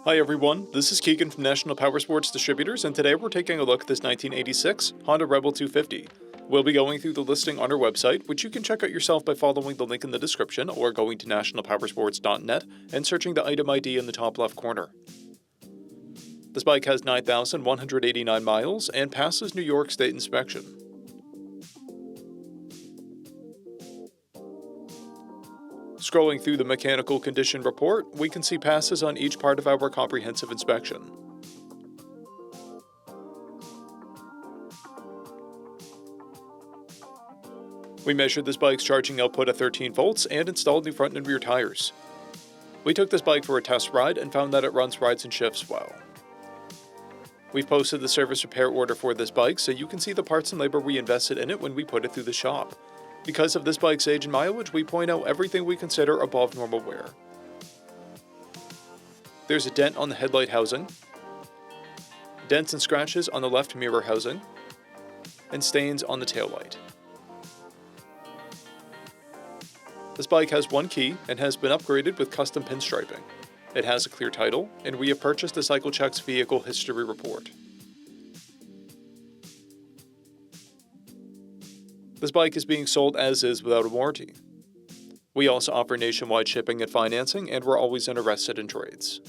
Hi everyone, this is Keegan from National Powersports Distributors, and today we're taking a look at this 1986 Honda Rebel 250. We'll be going through the listing on our website, which you can check out yourself by following the link in the description or going to nationalpowersports.net and searching the item ID in the top left corner. This bike has 9,189 miles and passes New York State inspection. Scrolling through the mechanical condition report, we can see passes on each part of our comprehensive inspection. We measured this bike's charging output at 13 volts and installed new front and rear tires. We took this bike for a test ride and found that it runs, rides, and shifts well. We've posted the service repair order for this bike so you can see the parts and labor we invested in it when we put it through the shop. Because of this bike's age and mileage, we point out everything we consider above normal wear. There's a dent on the headlight housing, dents and scratches on the left mirror housing, and stains on the taillight. This bike has one key and has been upgraded with custom pinstriping. It has a clear title, and we have purchased the CycleCheck's vehicle history report. This bike is being sold as is without a warranty. We also offer nationwide shipping and financing, and we're always interested in trades.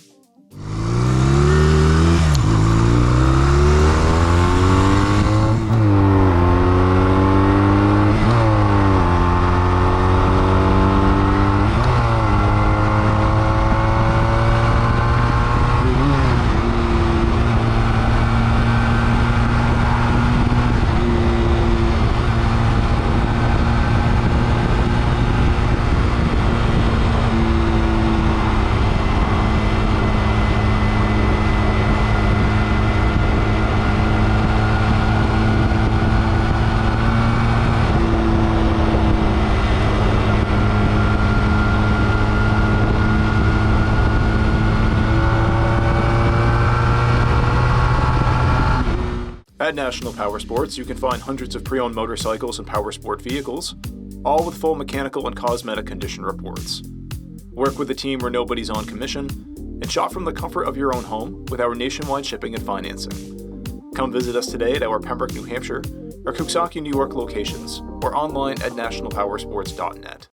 At National Powersports, you can find hundreds of pre-owned motorcycles and powersport vehicles, all with full mechanical and cosmetic condition reports. Work with a team where nobody's on commission, and shop from the comfort of your own home with our nationwide shipping and financing. Come visit us today at our Pembroke, New Hampshire, or Coxsackie, New York locations, or online at nationalpowersports.net.